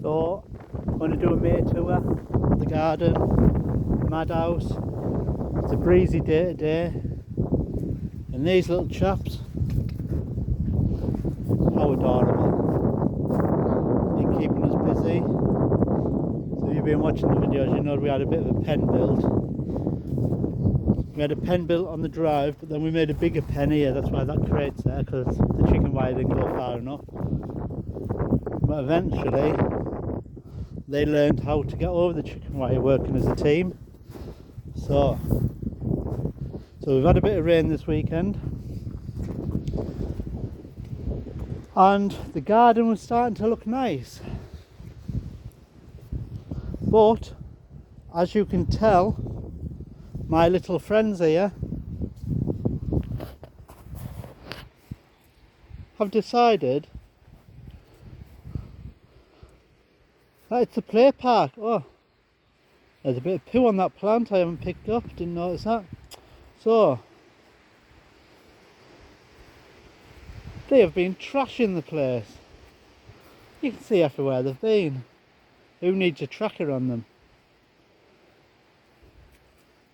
So I'm going to do a mate tour of the garden, the madhouse. It's a breezy day today, and these little chaps, how adorable, been keeping us busy. So if you've been watching the videos, you know we had a bit of a pen build. We had a pen built on the drive, but then we made a bigger pen here. That's why that crate's there, because the chicken wire didn't go far enough. But eventually they learned how to get over the chicken wire working as a team. So we've had a bit of rain this weekend, and the garden was starting to look nice. But as you can tell, my little friends here have decided that it's a play park. Oh, there's a bit of poo on that plant I haven't picked up, didn't notice that. So they have been trashing the place. You can see everywhere they've been. Who needs a tracker on them?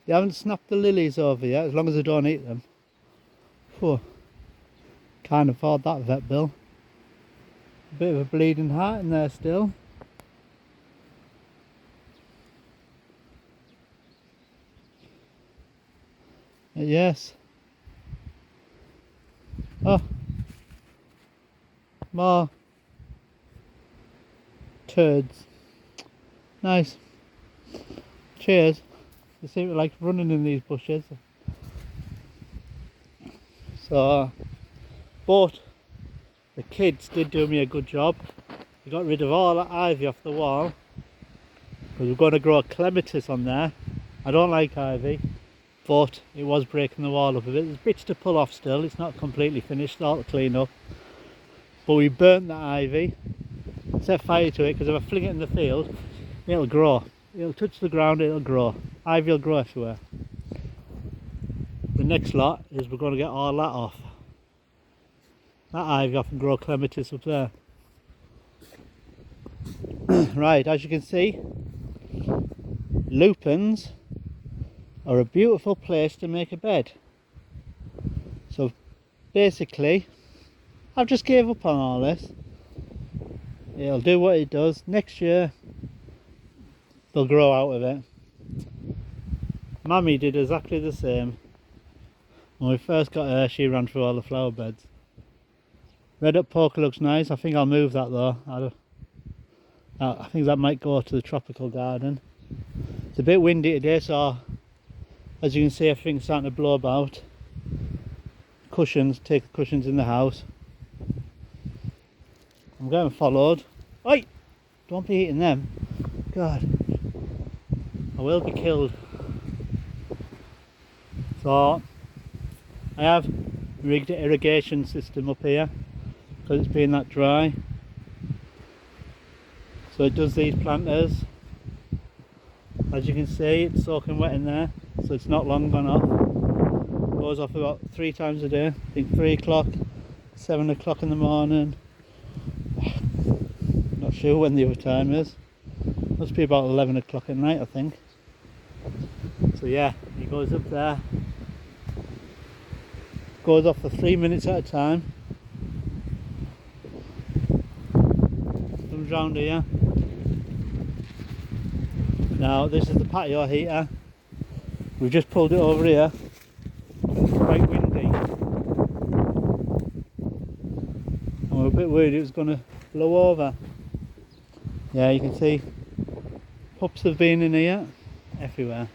They haven't snapped the lilies over yet, as long as they don't eat them. Whew. Can't afford that vet bill. A bit of a bleeding heart in there still. Yes. Oh. More turds. Nice. Cheers. They seem to like running in these bushes. So, but the kids did do me a good job. We got rid of all that ivy off the wall, because we're going to grow a clematis on there. I don't like ivy, but it was breaking the wall up a bit. There's bits to pull off still. It's not completely finished, all to clean up. But we burnt that ivy, set fire to it, because if I fling it in the field, it'll grow. It'll touch the ground, it'll grow. Ivy will grow everywhere. The next lot is we're going to get all that off. That ivy off and grow clematis up there. Right, as you can see, lupins are a beautiful place to make a bed. So basically, I've just gave up on all this. It'll do what it does. Next year they'll grow out of it. Mammy did exactly the same. When we first got her, she ran through all the flower beds. Red up poker looks nice. I think I'll move that though. I think that might go to the tropical garden. It's a bit windy today, so as you can see, everything's starting to blow about. Cushions, take the cushions in the house. I'm getting followed. Oi! Don't be eating them. God, I will be killed. So I have rigged an irrigation system up here because it's been that dry. So it does these planters. As you can see, it's soaking wet in there, so it's not long gone off. It goes off about 3 times a day. I think 3 o'clock, 7 o'clock in the morning. Not sure when the other time is. Must be about 11 o'clock at night, I think. So yeah, he goes up there. Goes off for 3 minutes at a time. Comes round here. Now this is the patio heater. We've just pulled it over here. It's quite windy. And we're a bit worried it was going to blow over. Yeah, you can see pups have been in here everywhere.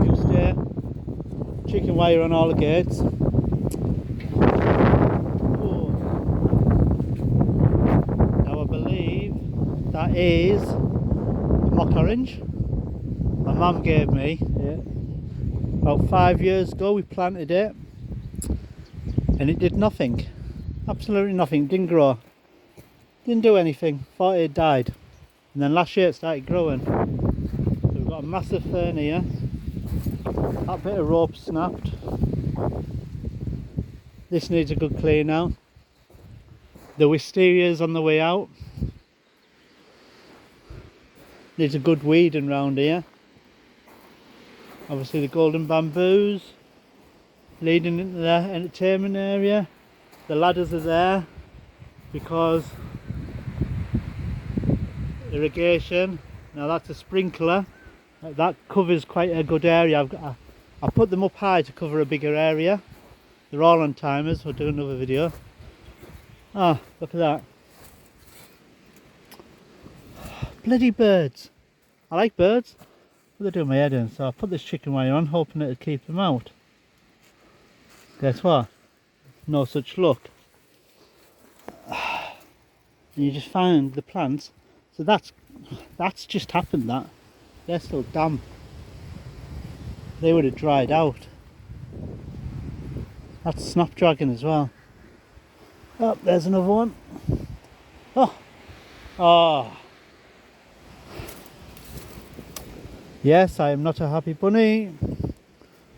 Just chicken wire on all the gates. Oh. Now I believe that is mock orange. My mum gave me about 5 years ago. We planted it and it did nothing. Absolutely nothing. Didn't grow. Didn't do anything. Thought it had died. And then last year it started growing. So we've got a massive fern here. That bit of rope snapped. This needs a good clean out. The wistaria's on the way out. Needs a good weeding round here. Obviously the golden bamboos leading into the entertainment area. The ladders are there because irrigation. Now that's a sprinkler. That covers quite a good area. I put them up high to cover a bigger area. They're all on timers. We'll do another video. Ah, look at that. Bloody birds. I like birds, but they're doing my head in. So I put this chicken wire on, hoping it'll keep them out. Guess what? No such luck. And you just find the plants. So that's just happened. That they're still damp. They would have dried out. That's snapdragon as well. Oh, there's another one. Oh, oh. Yes, I am not a happy bunny.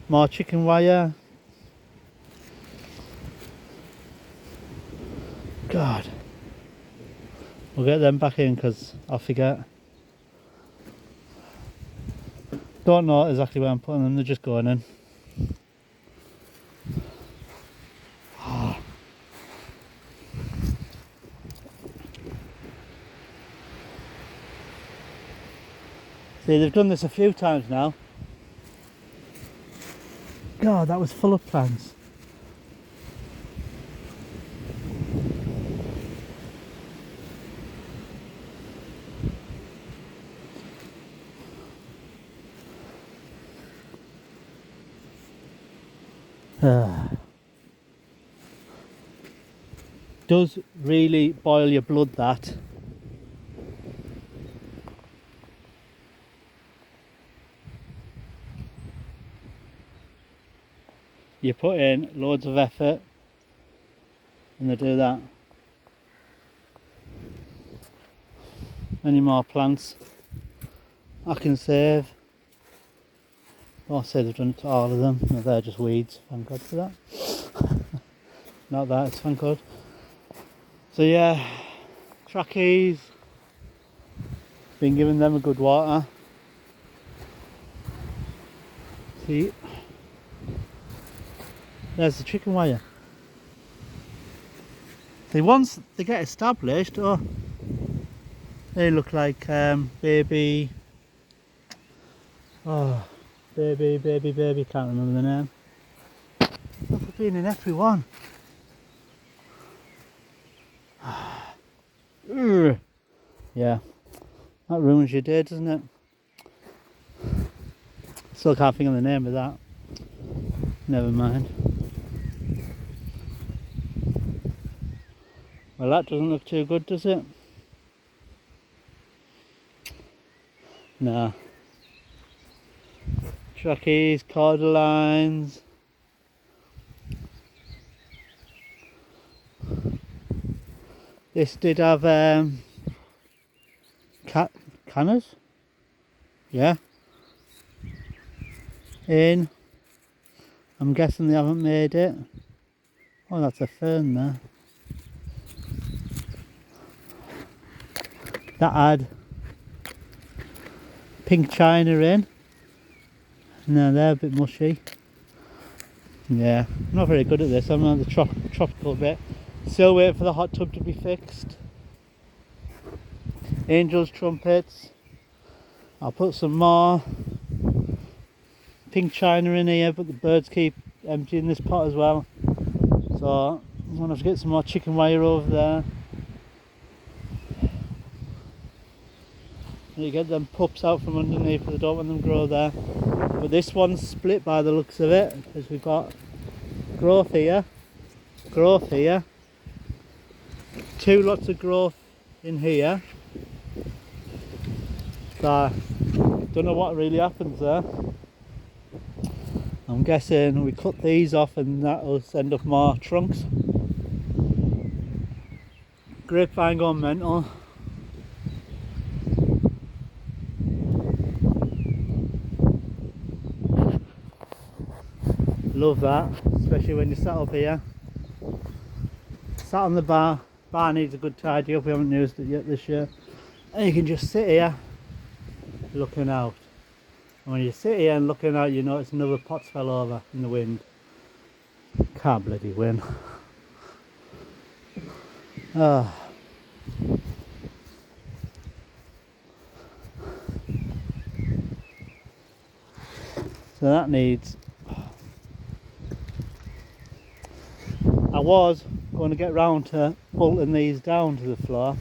More chicken wire. God. We'll get them back in because I'll forget. Don't know exactly where I'm putting them, they're just going in. See, they've done this a few times now. God, that was full of plants. Does really boil your blood, that. You put in loads of effort and they do that. Any more plants I can save. I'll say they've done it to all of them. No, they're just weeds, thank God for that. Not that, it's thank God. So yeah, trackies, been giving them a good water. See, there's the chicken wire. See, once they get established, oh, they look like baby, can't remember the name. Look, they've been in every one. Yeah, that ruins your day, doesn't it? Still can't think of the name of that. Never mind. Well, that doesn't look too good, does it? Nah. Trackies, cordelines. This did have canners, yeah, in. I'm guessing they haven't made it. Oh, that's a fern there. That had pink china in. No, they're a bit mushy. Yeah, I'm not very good at this. I'm on the tropical bit. Still waiting for the hot tub to be fixed. Angels, trumpets. I'll put some more pink china in here, but the birds keep emptying this pot as well. So I'm gonna have to get some more chicken wire over there. And you get them pups out from underneath, but I don't want them to grow there. But this one's split by the looks of it, because we've got growth here, two lots of growth in here. So don't know what really happens there. I'm guessing we cut these off and that'll send up more trunks. Grapevine gone mental. Love that, especially when you sat up here. sat on the bar. Bar needs a good tidy up, we haven't used it yet this year. And you can just sit here looking out. And when you sit here and looking out, you notice another pot's fell over in the wind. Can't bloody win. Ah. So that needs... I was going to get round to bolting these down to the floor.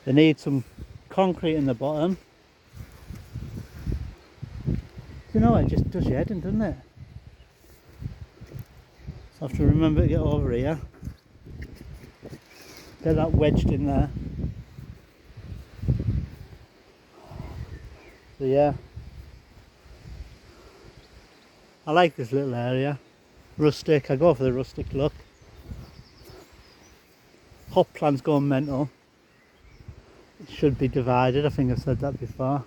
They need some concrete in the bottom. You know, it just does your head in, doesn't it? So I have to remember to get over here. Get that wedged in there. So yeah. I like this little area. Rustic, I go for the rustic look. Hop plant's going mental. It should be divided, I think I've said that before.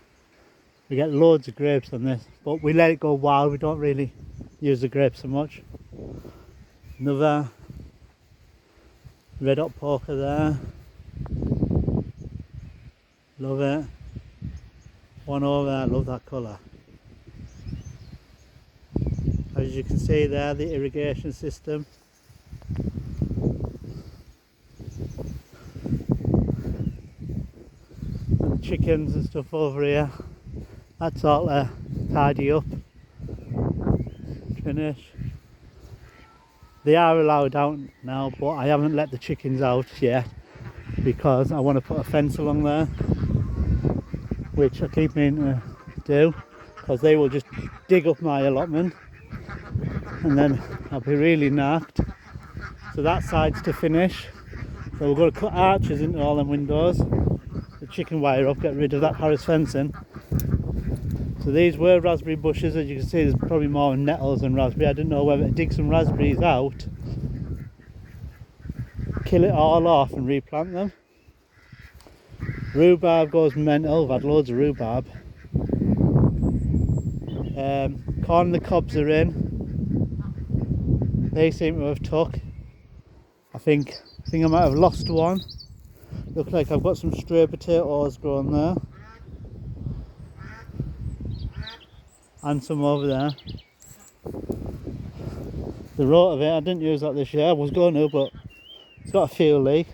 We get loads of grapes on this, but we let it go wild, we don't really use the grapes so much. Another red hot poker there. Love it. One over there, I love that colour. As you can see there, the irrigation system. And chickens and stuff over here. That's all tidy up. Finish. They are allowed out now, but I haven't let the chickens out yet because I want to put a fence along there, which I keep meaning to do, because they will just dig up my allotment and then I'll be really knocked. So that side's to finish. So we're going to cut arches into all them windows, the chicken wire up, get rid of that Harris fencing. So these were raspberry bushes. As you can see, there's probably more nettles than raspberry. I didn't know whether to dig some raspberries out, kill it all off and replant them. Rhubarb goes mental. I've had loads of rhubarb. Corn and the cobs are in. They seem to have took. I think I might have lost one. Looks like I've got some stray potatoes growing there. And some over there. The rotovate, I didn't use that this year. I was going to, but it's got a fuel leak.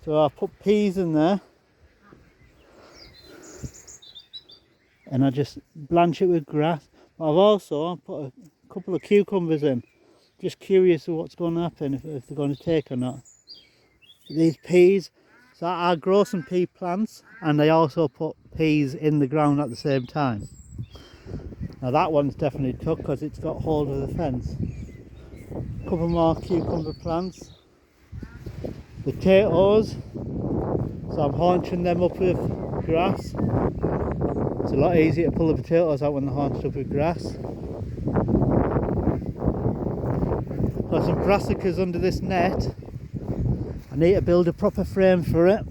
So I put peas in there. And I just blanch it with grass. But I've also put a couple of cucumbers in. Just curious of what's going to happen, if they're going to take or not. These peas, so I grow some pea plants and I also put peas in the ground at the same time. Now that one's definitely took because it's got hold of the fence. A couple more cucumber plants. Potatoes, so I'm haunching them up with grass. It's a lot easier to pull the potatoes out when they're haunched up with grass. Got some brassicas under this net. I need to build a proper frame for it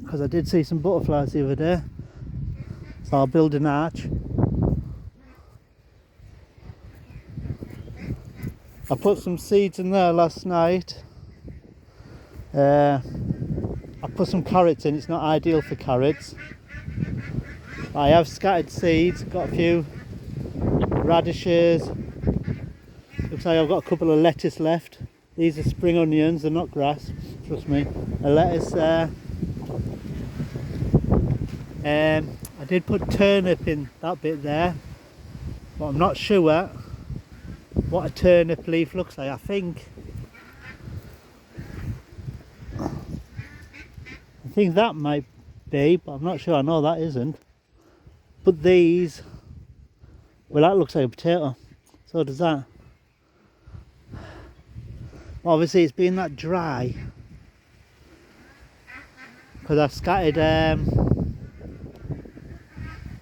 because I did see some butterflies the other day. So I'll build an arch. I put some seeds in there last night. I put some carrots in. It's not ideal for carrots. I have scattered seeds, got a few radishes. Looks like I've got a couple of lettuce left. These are spring onions, they're not grass, trust me. A lettuce there. I did put turnip in that bit there, but I'm not sure what a turnip leaf looks like. I think that might be, but I'm not sure. I know that isn't. But these, well, that looks like a potato. So does that. Obviously it's been that dry because I've scattered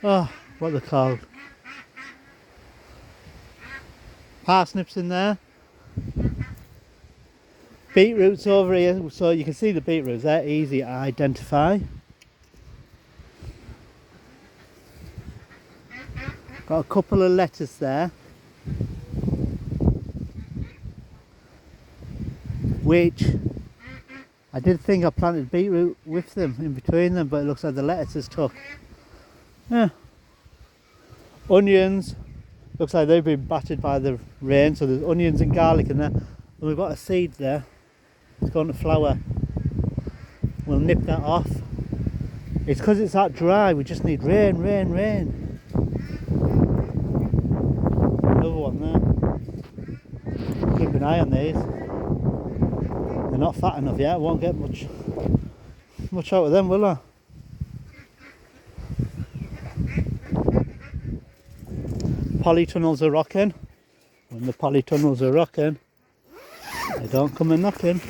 oh, what they're called, parsnips in there. Beetroots over here, so you can see the beetroots, they're easy to identify. Got a couple of lettuce there. which I did think I planted beetroot with them, in between them, but it looks like the lettuce is took. Yeah. Onions, looks like they've been battered by the rain, so there's onions and garlic in there. And we've got a seed there, it's going to flower. We'll nip that off. It's because it's that dry, we just need rain, rain, rain. Another one there. Keep an eye on these. They're not fat enough yet, I won't get much out of them, will I? Polytunnels are rocking. When the polytunnels are rocking, they don't come a knocking.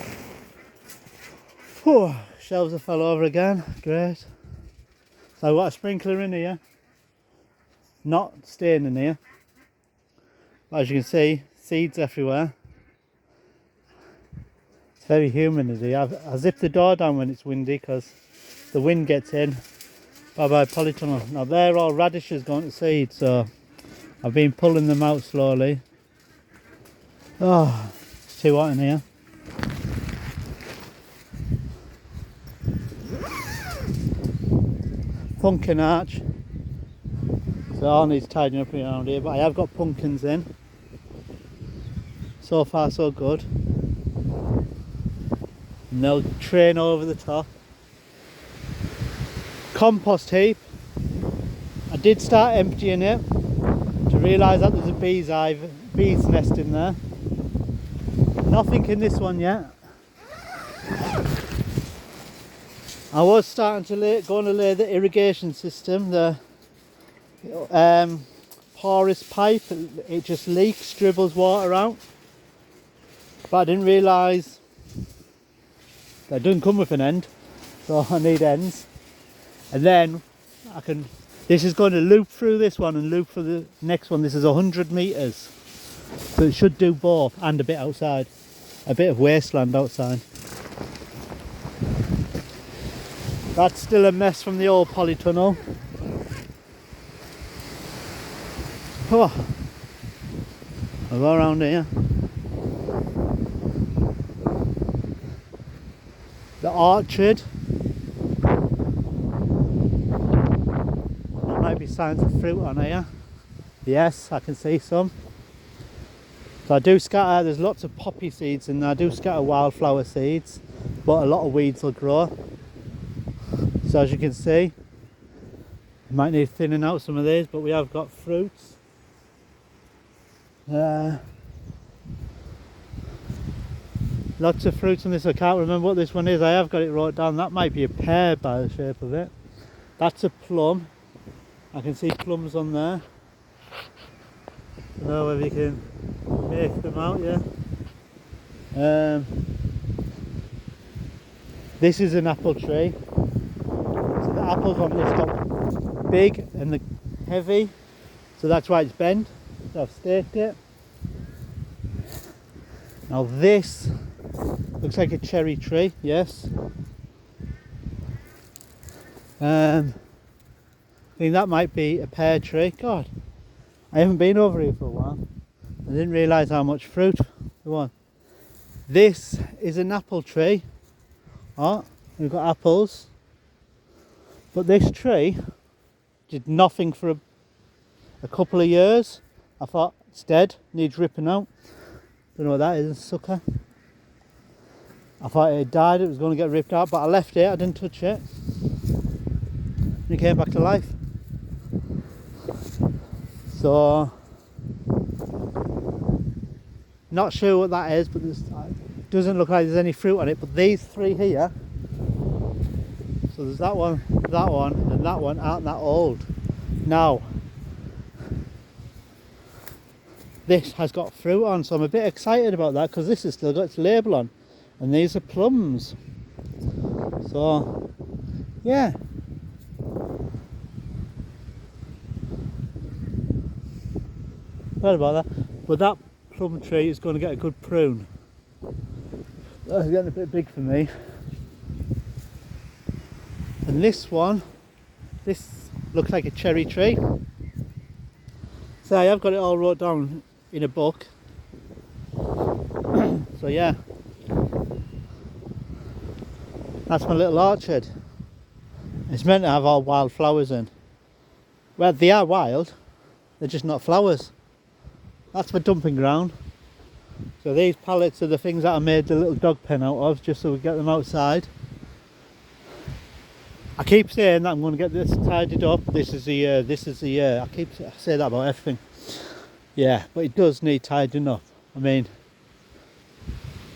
Whew, shelves have fell over again, great. So I've got a sprinkler in here, not staying in here. But as you can see, seeds everywhere. It's very humid in here. I zip the door down when it's windy because the wind gets in. Bye bye polytunnel. Now they're all radishes going to seed, so I've been pulling them out slowly. Oh, it's too hot in here. Pumpkin arch. So all needs tidying up around here, but I have got pumpkins in. So far so good. And they'll train over the top. Compost heap. I did start emptying it to realise that there's a bee's nest in there. Nothing in this one yet. I was starting to lay the irrigation system, the porous pipe. It just leaks, dribbles water out. But I didn't realise that it doesn't come with an end, so I need ends. And then this is going to loop through this one and loop through the next one. This is 100 metres, so it should do both and a bit outside, a bit of wasteland outside. That's still a mess from the old polytunnel. Oh, I'll go around here. The orchard. There might be signs of fruit on here. Yes, I can see some. So I do scatter, there's lots of poppy seeds in there. I do scatter wildflower seeds, but a lot of weeds will grow. So as you can see, you might need thinning out some of these, but we have got fruits. Lots of fruits on this. I can't remember what this one is. I have got it wrote down. That might be a pear by the shape of it. That's a plum. I can see plums on there. I don't know if you can make them out, yeah. This is an apple tree. So the apples on this got big and heavy, so that's why it's bent. So I've staked it. Now this looks like a cherry tree, yes. I think that might be a pear tree. God, I haven't been over here for a while. I didn't realise how much fruit there was. This is an apple tree. Oh, we've got apples. But this tree did nothing for a couple of years. I thought it's dead, needs ripping out. Don't know what that is, a sucker. I thought it had died, it was going to get ripped out, but I left it, I didn't touch it. And it came back to life. So, not sure what that is, but it doesn't look like there's any fruit on it. But these three here, so there's that one, and that one aren't that old. Now, this has got fruit on, so I'm a bit excited about that because this has still got its label on, and these are plums. So, yeah. Sorry about that, but that plum tree is going to get a good prune. That's getting a bit big for me. And this one, this looks like a cherry tree. So I have got it all wrote down in a book. So yeah, That's my little orchard. It's meant to have all wild flowers in. Well, they are wild, they're just not flowers. That's my dumping ground. So these pallets are the things that I made the little dog pen out of, just so we get them outside. I keep saying that I'm going to get this tidied up. This is the year. I say that about everything. Yeah, but it does need tidying up. I mean,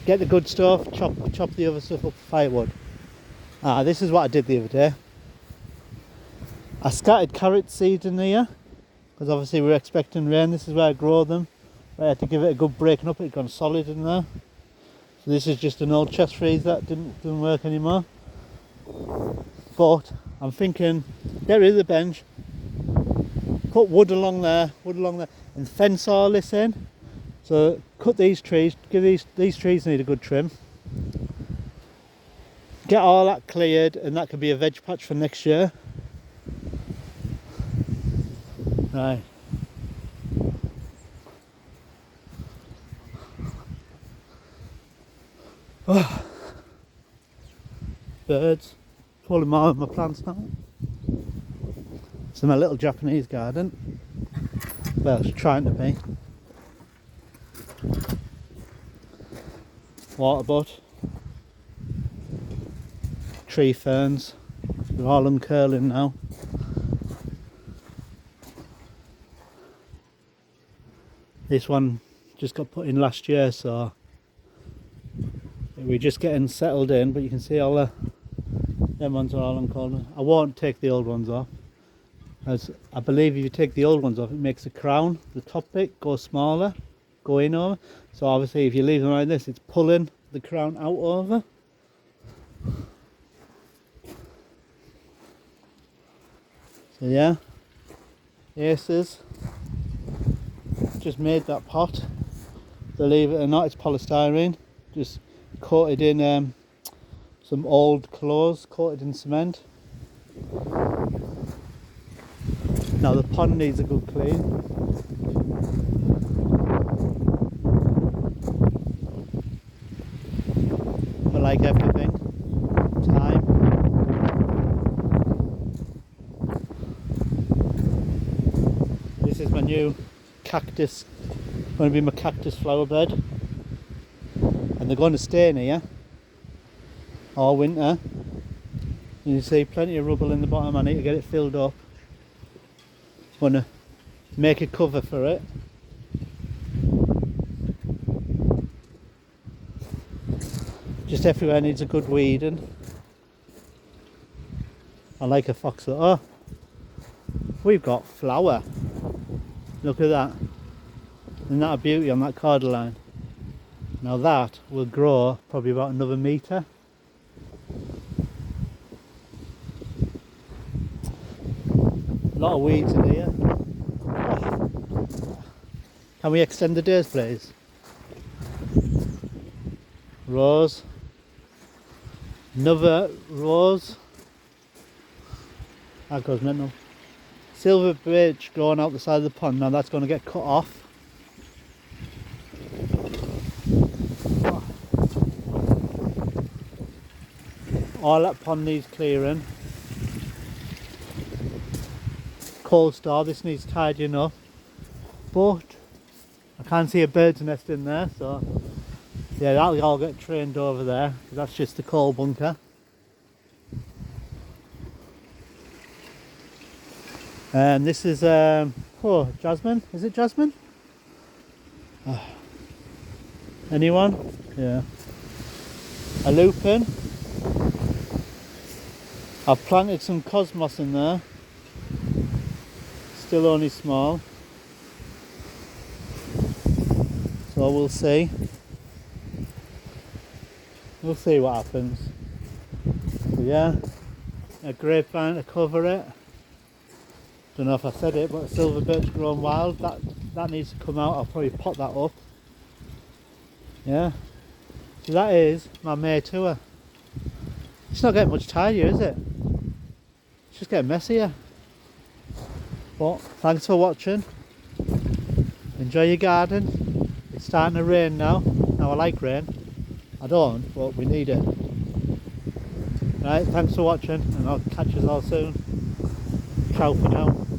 get the good stuff, chop the other stuff up for firewood. This is what I did the other day. I scattered carrot seeds in here, because obviously we're expecting rain. This is where I grow them. I had to give it a good breaking up, it's gone solid in there. So this is just an old chest freeze that didn't work anymore. But I'm thinking, get rid of the bench, put wood along there, and fence all this in. So cut these trees, these trees need a good trim. Get all that cleared, and that could be a veg patch for next year. Right. Oh. Birds pulling more of my plants now. It's my little Japanese garden. Well, it's trying to be. Water butt. Tree ferns. They're all uncurling now. This one just got put in last year, so we're just getting settled in, but you can see all them ones are all uncurling. I won't take the old ones off, as I believe if you take the old ones off, it makes the crown, the top bit, go smaller, go in over. So obviously if you leave them like this, it's pulling the crown out over. So yeah, aces. Just made that pot. Believe it or not, it's polystyrene. Just coated in some old clothes, coated in cement. Now the pond needs a good clean. But like everything, time. This is my new cactus, going to be my cactus flower bed, and they're going to stay in here all winter. You can see plenty of rubble in the bottom. I need to get it filled up. I'm going to make a cover for it. Just everywhere needs a good weeding. I like a fox. Oh, we've got flower. Look at that. Isn't that a beauty on that cordyline? Now that will grow probably about another metre. A lot of weeds in here. Can we extend the days, please? Rose. Another rose. That goes mental. Silver birch growing out the side of the pond. Now that's going to get cut off. All that pond needs clearing. Cold store, this needs tidying up. But I can't see a bird's nest in there, so yeah, that'll all get trained over there. That's just the coal bunker. And this is jasmine. Is it jasmine? Anyone? Yeah. A lupin. I've planted some cosmos in there. Still only small. So we'll see. We'll see what happens. So yeah, a grapevine to cover it. Don't know if I said it, but silver birch grown wild, that needs to come out. I'll probably pot that up. Yeah, so that is my May tour. It's not getting much tidier, is it? It's just getting messier. But thanks for watching. Enjoy your garden. It's starting to rain now. Now I like rain. I don't, but we need it. Right, thanks for watching, and I'll catch you all soon. Ciao for now.